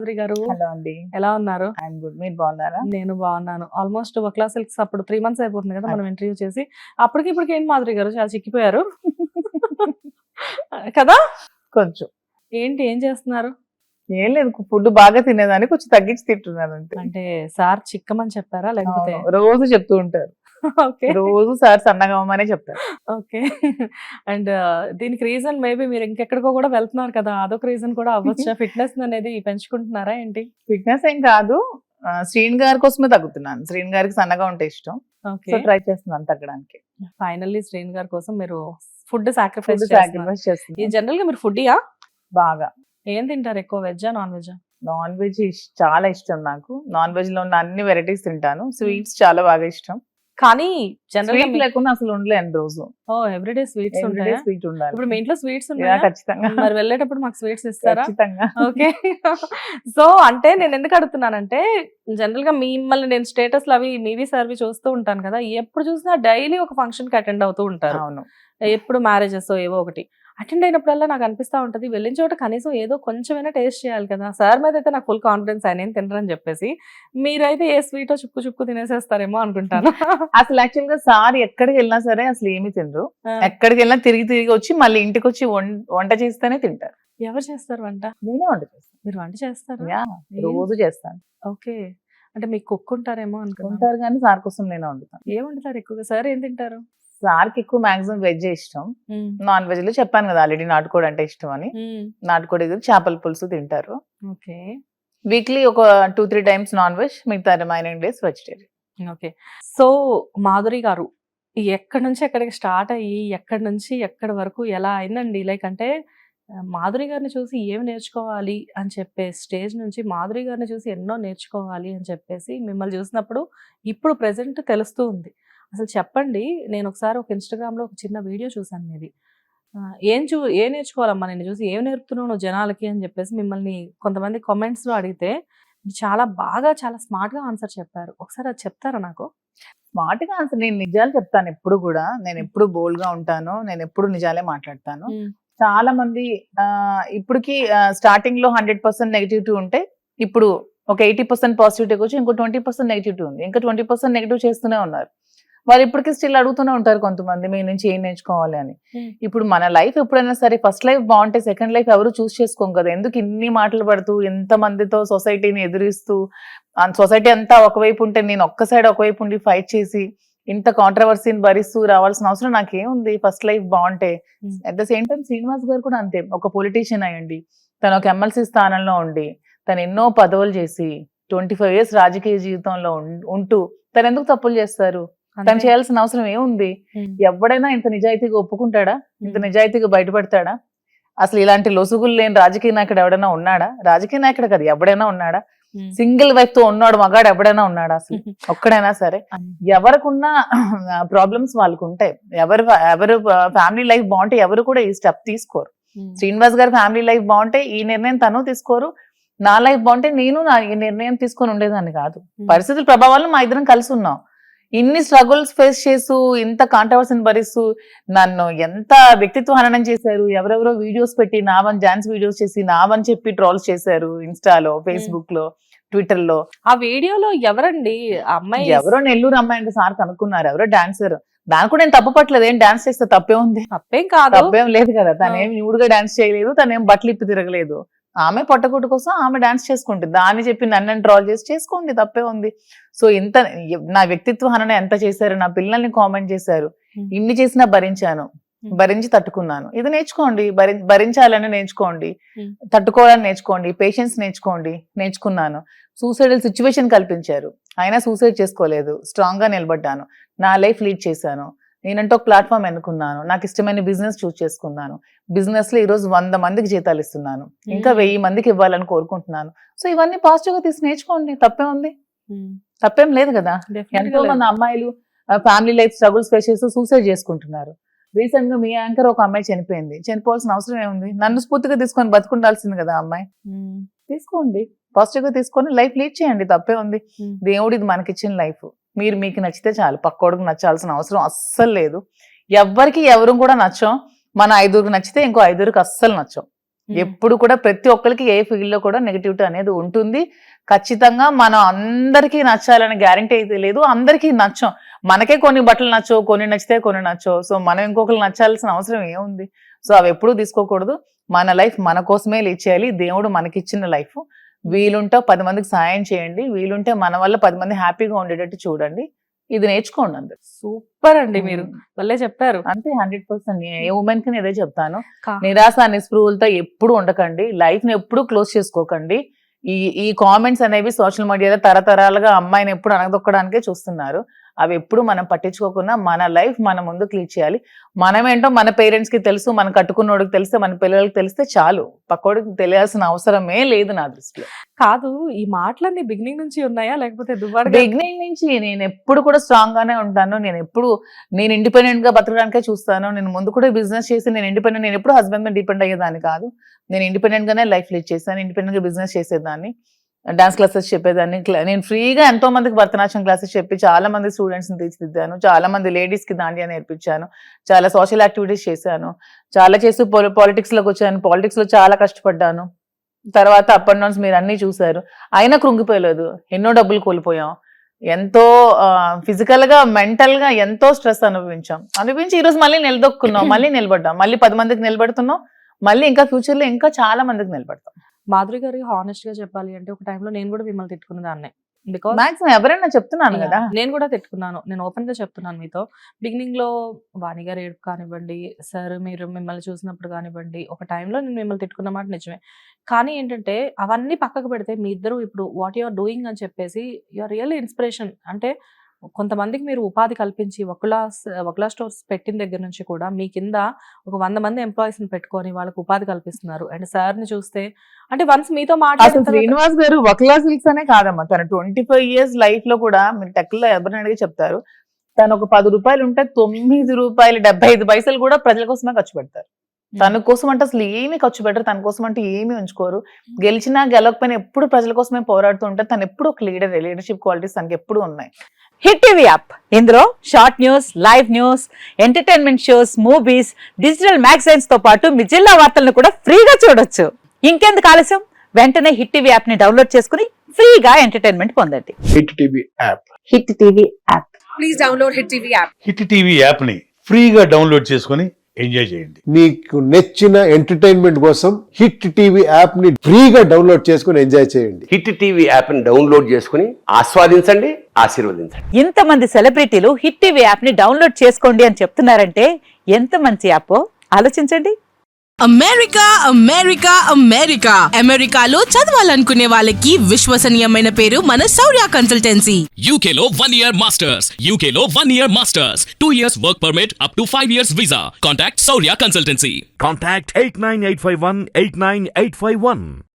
మాధురి గారు హలో అండి. ఎలా ఉన్నారు? I'm good. మీరు బాగున్నారా? నేను బాగున్నాను. ఆల్మోస్ట్ వక్లా సిల్క్స్ అప్పుడు 3 మంత్స్ అయిపోతుంది కదా మనం ఇంటర్వ్యూ చేసి. అప్పటికి ఇప్పటికి ఏంటి మాధురి గారు చాలా చిక్కిపోయారు కదా? కొంచెం ఏంటి ఏం చేస్తున్నారు? ఏం లేదు, ఫుడ్ బాగా తినేదాన్ని కొంచెం తగ్గించి తింటున్నాను అంతే. అంటే సార్ చిక్కమని చెప్పారా లేకపోతే? అవును, రోజు చెప్తూ ఉంటారు. ఓకే రోజు సార్ సన్నగా అవ్వమనే చెప్తారు. ఓకే. అండ్ దీనికి రీజన్ మేబీ మీరు ఇంకెక్కడికో కూడా వెళ్తున్నారు కదా, అదొక రీజన్ కూడా అవ్వచ్చా? ఫిట్నెస్ అనేది పెంచుకుంటున్నారా ఏంటి? ఫిట్నెస్ ఏం కాదు, శ్రీన్ గారి కోసమే తగ్గుతున్నాను. శ్రీన్ గారికి సన్నగా ఉంటే ఇష్టం, ఓకే. సో ట్రై చేస్తున్నాను తగ్గడానికి. ఫైనల్లీ శ్రీన్ గారి కోసం మీరు ఫుడ్ సాక్రిఫైస్ ఫుడ్ సాక్రిఫైస్ ఈ చేస్తున్నాను జనరల్ గా మీరు ఫుడ్డియా? బాగా. ఏం తింటారు ఎక్కువ, వెజ్జా నాన్ వెజ్జా? నాన్ వెజ్ చాలా ఇష్టం నాకు. నాన్ వెజ్ లో ఉన్న అన్ని వెరైటీస్ తింటాను. స్వీట్స్ చాలా బాగా ఇష్టం. కానీ జనరల్ స్వీట్ లేకుండా అసలు ఉండలేను రోజు. ఓ ఎవ్రీడే స్వీట్స్ ఎవ్రీడే ఉంటాయా? స్వీట్ ఉండాలి. ఇప్పుడు మీ ఇంట్లో స్వీట్స్ యా, ఉన్నాయా? ఖచ్చితంగా మరి వెళ్ళేటప్పుడు మాకు స్వీట్స్ ఇస్తారా? ఖచ్చితంగా. ఓకే. సో అంటే నేను ఎందుకు అడుగుతున్నానంటే, జనరల్ గా మిమ్మల్ని నేను స్టేటస్లు అవి మీవి సర్వి చూస్తూ ఉంటాను కదా, ఎప్పుడు చూసినా డైలీ ఒక ఫంక్షన్ కి అటెండ్ అవుతూ ఉంటారు. అవును, ఎప్పుడు మ్యారేజెస్ ఏవో ఒకటి అటెండ్ అయినప్పుడల్లా నాకు అనిపిస్తా ఉంటది, వెళ్ళిన చోట కనీసం ఏదో కొంచెమైనా టేస్ట్ చేయాలి కదా. సార్ మీద అయితే నాకు ఫుల్ కాన్ఫిడెన్స్, ఆయన ఏం తినరని చెప్పేసి. మీరైతే ఏ స్వీటో చుక్కు చుక్కు తినేసేస్తారేమో అనుకుంటాను. అసలు యాక్చువల్ గా సార్ ఎక్కడికి వెళ్ళినా సరే అసలు ఏమి తినరు. ఆ, ఎక్కడికి వెళ్ళినా తిరిగి తిరిగి వచ్చి మళ్ళీ ఇంటికి వచ్చి వంట చేస్తేనే తింటారు. ఎవరు చేస్తారు వంట? నేనే వంట చేస్తాను. మీరు వంట చేస్తారా? యా, రోజు చేస్తాను. ఓకే. అంటే మీకు కుక్ ఉంటారేమో అనుకున్నాను. ఉంటారు కానీ సార్ కోసం నేనే వండుతాను. ఏం వండుతారు ఎక్కువగా? సార్ ఏం తింటారు? సార్కి ఎక్కువ మాక్సిమం వెజ్ ఇష్టం. నాన్ వెజ్ లో చెప్పాను కదా ఆల్రెడీ, నాటుకోడి అంటే ఇష్టం అని. నాటుకోడి దగ్గర చేపల పులుసు తింటారు. ఓకే వీక్లీ ఒక 2-3 టైమ్స్ నాన్ వెజ్, మిగతా remaining days vegetarian. Okay. So Madhuri గారు ఎక్కడి నుంచి ఎక్కడికి స్టార్ట్ అయ్యి ఎక్కడి నుంచి ఎక్కడి వరకు ఎలా అయిందండి? లైక్ అంటే మాధురి గారిని చూసి ఏమి నేర్చుకోవాలి అని చెప్పే స్టేజ్ నుంచి మాధురి గారిని చూసి ఎన్నో నేర్చుకోవాలి అని చెప్పేసి మిమ్మల్ని చూసినప్పుడు ఇప్పుడు ప్రెసెంట్ తెలుస్తూ ఉంది. అసలు చెప్పండి. నేను ఒకసారి ఒక ఇన్స్టాగ్రామ్లో ఒక చిన్న వీడియో చూసాను మీది. ఏం నేర్చుకోవాలమ్మా నేను చూసి, ఏం నేర్పుతున్నావు నువ్వు జనాలకి అని చెప్పేసి మిమ్మల్ని కొంతమంది కామెంట్స్లో అడిగితే చాలా బాగా చాలా స్మార్ట్గా ఆన్సర్ చెప్పారు. ఒకసారి అది చెప్తారా నాకు? స్మార్ట్ గా ఆన్సర్, నేను నిజాలు చెప్తాను ఎప్పుడు కూడా. నేను ఎప్పుడు బోల్డ్ గా ఉంటాను, నేను ఎప్పుడు నిజాలే మాట్లాడతాను. చాలా మంది ఇప్పటికి స్టార్టింగ్ లో 100% నెగిటివిటీ ఉంటే ఇప్పుడు ఒక 80% పాజిటివిటీ వచ్చి ఇంకో 20% నెగిటివిటీ ఉంది. ఇంకా 20% నెగిటివ్ చేస్తూనే ఉన్నారు. వాళ్ళు ఇప్పటికీ స్టిల్ అడుగుతూనే ఉంటారు కొంతమంది, మీ నుంచి ఏం నేర్చుకోవాలి అని. ఇప్పుడు మన లైఫ్ ఎప్పుడైనా సరే ఫస్ట్ లైఫ్ బాగుంటే సెకండ్ లైఫ్ ఎవరు చూస్ చేసుకోం కదా. ఎందుకు ఇన్ని మాటలు పడుతూ ఎంత మందితో సొసైటీని ఎదురిస్తూ, సొసైటీ అంతా ఒకవైపు ఉంటే నేను ఒక్క సైడ్ ఒకవైపు ఉండి ఫైట్ చేసి ఇంత కాంట్రవర్సీని భరిస్తూ రావాల్సిన అవసరం నాకేముంది ఫస్ట్ లైఫ్ బాగుంటే. At the same time Srinivas గారు కూడా అంతే, ఒక పొలిటీషియన్ అయ్యండి, తను ఒక ఎమ్మెల్సీ స్థానంలో ఉండి తను ఎన్నో పదవులు చేసి 25 years రాజకీయ జీవితంలో ఉంటూ తను ఎందుకు తప్పులు చేస్తారు? తను చేయాల్సిన అవసరం ఏముంది? ఎవడైనా ఇంత నిజాయితీగా ఒప్పుకుంటాడా? ఇంత నిజాయితీగా బయటపడతాడా? అసలు ఇలాంటి లొసుగులు లేని రాజకీయ నాయకుడు ఎవడైనా ఉన్నాడా? రాజకీయ నాయకుడు కదా, ఎవడైనా ఉన్నాడా? సింగిల్ వైఫ్ తో ఉన్నాడు మగాడు ఎవడైనా ఉన్నాడా? అసలు ఒక్కడైనా సరే. ఎవరికున్న ప్రాబ్లమ్స్ వాళ్ళకు ఉంటాయి. ఎవరు ఫ్యామిలీ లైఫ్ బాగుంటే ఎవరు కూడా ఈ స్టెప్ తీసుకోరు. శ్రీనివాస్ గారి ఫ్యామిలీ లైఫ్ బాగుంటే ఈ నిర్ణయం తను తీసుకోరు. నా లైఫ్ బాగుంటే నేను ఈ నిర్ణయం తీసుకొని ఉండేదాన్ని కాదు. పరిస్థితుల ప్రభావాలను మా ఇద్దరం కలిసి ఉన్నాం. ఇన్ని స్ట్రగుల్స్ ఫేస్ చేస్తూ ఇంత కాంట్రవర్సీని భరిస్తూ నన్ను ఎంత వ్యక్తిత్వ హననం చేశారు. ఎవరెవరో వీడియోస్ పెట్టి నావని డాన్స్ వీడియోస్ చేసి నావని చెప్పి ట్రోల్స్ చేశారు. ఇన్స్టాలో, ఫేస్బుక్ లో, ట్విట్టర్ లో. ఆ వీడియోలో ఎవరండి అమ్మాయి? ఎవరో నెల్లూరు అమ్మాయి అంటే సార్ కనుక్కున్నారు, ఎవరో డాన్సర్. దాని కూడా నేను తప్పు పట్టలేదు. ఏం డాన్స్ చేస్తే తప్పే ఉంది? తప్పేం కాదు, తప్పేం లేదు కదా. తనేం న్యూడ్గా డాన్స్ చేయలేదు, తనేం బట్టలు ఇప్పి తిరగలేదు. ఆమె పొట్టకుట్టు కోసం ఆమె డాన్స్ చేసుకుంటుంది. దాన్ని చెప్పి నన్ను ట్రాల్ చేసి చేసుకోండి, తప్పే ఉంది. సో ఇంత నా వ్యక్తిత్వ హనన ఎంత చేశారు, నా పిల్లల్ని కామెంట్ చేశారు, ఇన్ని చేసినా భరించాను, భరించి తట్టుకున్నాను. ఇది నేర్చుకోండి, భరించాలని నేర్చుకోండి, తట్టుకోవాలని నేర్చుకోండి, పేషెన్స్ నేర్చుకున్నాను. సూసైడల్ సిచ్యువేషన్ కల్పించారు, అయినా సూసైడ్ చేసుకోలేదు, స్ట్రాంగ్ గా నిలబడ్డాను, నా లైఫ్ లీడ్ చేశాను. నేనంటే ఒక ప్లాట్ఫామ్ ఎన్నుకున్నాను, నాకు ఇష్టమైన బిజినెస్ చూస్ చేసుకున్నాను. బిజినెస్ లో ఈరోజు 100 మందికి జీతాలు ఇస్తున్నాను, ఇంకా 1000 మందికి ఇవ్వాలని కోరుకుంటున్నాను. సో ఇవన్నీ పాజిటివ్ గా తీసి నేర్చుకోండి, తప్పే ఉంది? తప్పేం లేదు కదా. ఎంతో మంది అమ్మాయిలు ఫ్యామిలీ లైఫ్ స్ట్రగుల్స్ ఫేస్ చేస్తూ సూసైడ్ చేసుకుంటున్నారు. రీసెంట్ గా మీ యాంకర్ ఒక అమ్మాయి చనిపోయింది. చనిపోవాల్సిన అవసరం ఏముంది? నన్ను స్ఫూర్తిగా తీసుకొని బతుకుండాల్సింది కదా అమ్మాయి. తీసుకోండి, పాజిటివ్ గా తీసుకొని లైఫ్ లీడ్ చేయండి, తప్పే ఉంది? దేవుడు ఇది మనకిచ్చిన లైఫ్, మీకు నచ్చితే చాలు, పక్కోడికి నచ్చాల్సిన అవసరం అస్సలు లేదు. ఎవరికి ఎవరు కూడా నచ్చం. మన 5 నచ్చితే ఇంకో 5 అస్సలు నచ్చం. ఎప్పుడు కూడా ప్రతి ఒక్కరికి ఏ ఫీల్డ్ లో కూడా నెగిటివిటీ అనేది ఉంటుంది. ఖచ్చితంగా మనం అందరికీ నచ్చాలని గ్యారంటీ అయితే లేదు, అందరికీ నచ్చం. మనకే కొన్ని బట్టలు నచ్చవు, కొన్ని నచ్చితే కొన్ని నచ్చవు. సో మనం ఇంకొకరు నచ్చాల్సిన అవసరం ఏముంది? సో అవి ఎప్పుడూ తీసుకోకూడదు. మన లైఫ్ మన కోసమే లీడ్ చేయాలి. దేవుడు మనకిచ్చిన లైఫ్. వీలుంటే 10 మందికి సాయం చేయండి, వీలుంటే మన వల్ల 10 మంది హ్యాపీగా ఉండేటట్టు చూడంండి. ఇది నేర్చుకోండి అందరు. సూపర్ అండి, మీరు వల్లే చెప్పారు. అంతే 100%. ఏ ఉమెన్ కి ఇదే చెప్తాను, నిరాశ నిస్పృహలతో ఎప్పుడు ఉండకండి, లైఫ్ ని ఎప్పుడు క్లోజ్ చేసుకోకండి. ఈ కామెంట్స్ అనేవి సోషల్ మీడియాలో తరతరాలుగా అమ్మాయిని ఎప్పుడు అనగదొక్కడానికే చూస్తున్నారు. అవి ఎప్పుడు మనం పట్టించుకోకుండా మన లైఫ్ మనం ముందుకు లీడ్ చేయాలి. మనమేంటో మన పేరెంట్స్ కి తెలుసు, మన కట్టుకున్నోడికి తెలిస్తే, మన పిల్లలకి తెలిస్తే చాలు. పక్కోడికి తెలియాల్సిన అవసరమే లేదు నా దృష్టిలో. కాదు, ఈ మాటలన్నీ బిగినింగ్ నుంచి ఉన్నాయా లేకపోతే బిగినింగ్ నుంచి నేను ఎప్పుడు కూడా స్ట్రాంగ్ గానే ఉంటాను. నేను ఇండిపెండెంట్ గా బతకడానికే చూస్తాను. నేను ముందు కూడా బిజినెస్ చేసి నేను ఇండిపెండెంట్, నేను ఎప్పుడు హస్బెండ్ మీద డిపెండ్ అయ్యేదాన్ని కాదు. నేను ఇండిపెండెంట్ గానే లైఫ్ లీడ్ చేశాను, ఇండిపెండెంట్ గా బిజినెస్ చేసేదాన్ని, డాన్స్ క్లాసెస్ చెప్పేదాన్ని. నేను ఫ్రీగా ఎంతో మందికి భరతనాట్యం క్లాసెస్ చెప్పి చాలా మంది స్టూడెంట్స్ ని తీర్చిదిద్దాను. చాలా మంది లేడీస్ కి దాండియా నేర్పించాను. చాలా సోషల్ యాక్టివిటీస్ చేశాను. చాలా చేసి పాలిటిక్స్ లోకి వచ్చాను. పాలిటిక్స్ లో చాలా కష్టపడ్డాను. తర్వాత అప్ అండ్ డౌన్స్ మీరు అన్ని చూసారు. అయినా కృంగిపోయలేదు. ఎన్నో డబ్బులు కోల్పోయాం. ఎంతో ఫిజికల్ గా మెంటల్ గా ఎంతో స్ట్రెస్ అనుభవించి ఈ రోజు మళ్ళీ నిలదొక్కున్నాం, మళ్ళీ నిలబడ్డాం, మళ్ళీ 10 మందికి నిలబెడుతున్నాం, మళ్ళీ ఇంకా ఫ్యూచర్ లో ఇంకా చాలా మందికి నిలబడతాం. మాధురి గారి హానెస్ట్ గా చెప్పాలి అంటే ఒక టైంలో నేను కూడా మిమ్మల్ని తిట్టుకున్న దాన్నే. బికాస్ మాక్సిమం ఎవరైనా చెప్తున్నాను కదా, నేను కూడా తిట్టుకున్నాను. నేను ఓపెన్ గా చెప్తున్నాను మీతో. బిగినింగ్ లో వాణి గారు ఏడుపు కానివ్వండి, సార్ మీరు మిమ్మల్ని చూసినప్పుడు కానివ్వండి, ఒక టైంలో నేను మిమ్మల్ని తిట్టుకున్న మాట నిజమే. కానీ ఏంటంటే అవన్నీ పక్కకు పెడితే మీ ఇద్దరు ఇప్పుడు వాట్ యు ఆర్ డూయింగ్ అని చెప్పేసి యు ఆర్ రియల్లీ ఇన్స్పిరేషన్. అంటే కొంతమందికి మీరు ఉపాధి కల్పించి వకులా స్టోర్స్ పెట్టిన దగ్గర నుంచి కూడా మీ కింద ఒక 100 మంది ఎంప్లాయీస్ ని పెట్టుకొని వాళ్ళకి ఉపాధి కల్పిస్తున్నారు. అండ్ సార్ ని చూస్తే అంటే వన్స్ మీతో మాట్లాడిన శ్రీనివాస్ గారు వకులా సిల్క్స్ అనే కాదమ్మా, తన 25 years లైఫ్ లో కూడా మీరు టెక్ లో ఎవరిని అడిగి చెప్తారు, తను ఒక 10 రూపాయలు ఉంటే 9 రూపాయలు 75 పైసలు కూడా ప్రజల కోసమే ఖర్చు పెడతారు. తన కోసం అంటే అసలు ఏమి ఖర్చు పెట్టరు, తన కోసం అంటే ఏమి ఉంచుకోరు. గెలిచినా గెలవకపోయినా ఎప్పుడు ప్రజల కోసమే పోరాడుతూ ఉంటారు. తను ఎప్పుడు ఒక లీడర్షిప్ క్వాలిటీస్ తనకి ఎప్పుడు ఉన్నాయి. హిట్ టీవీ యాప్, ఇందులో short news, live news, entertainment shows, movies, digital magazines తో పాటు మీ జిల్లా వార్తలను కూడా ఫ్రీగా చూడొచ్చు. ఇంకెందుకు ఆలస్యం, వెంటనే హిట్ టీవీ యాప్ ని డౌన్లోడ్ చేసుకుని ఫ్రీగా ఎంటర్టైన్మెంట్ పొందండి. Hit TV app. Hit TV app. Please download hit TV app. Hit TV app ని ఫ్రీగా డౌన్లోడ్ చేసుకుని ఎంజాయ్ చేయండి. మీకు నచ్చిన ఎంటర్టైన్మెంట్ కోసం హిట్ టీవీ యాప్ ని ఫ్రీగా డౌన్లోడ్ చేసుకుని ఎంజాయ్ చేయండి. హిట్ టీవీ యాప్ ని డౌన్లోడ్ చేసుకుని ఆస్వాదించండి, ఆశీర్వదించండి. ఇంతమంది సెలబ్రిటీలు హిట్ టీవీ యాప్ ని డౌన్లోడ్ చేసుకోండి అని చెప్తున్నారంటే ఎంత మంచి యాప్ ఆలోచించండి. అమెరికా అమెరికా అమెరికా అమెరికాలో చదవాలనుకునే వాళ్ళకి విశ్వసనీయమైన పేరు మన శౌర్య కన్సల్టెన్సీ. UK లో 1 year masters. UK లో 1 year masters. 2 years work permit up to 5 years visa. Contact Saurya Consultancy. Contact 89851 89851.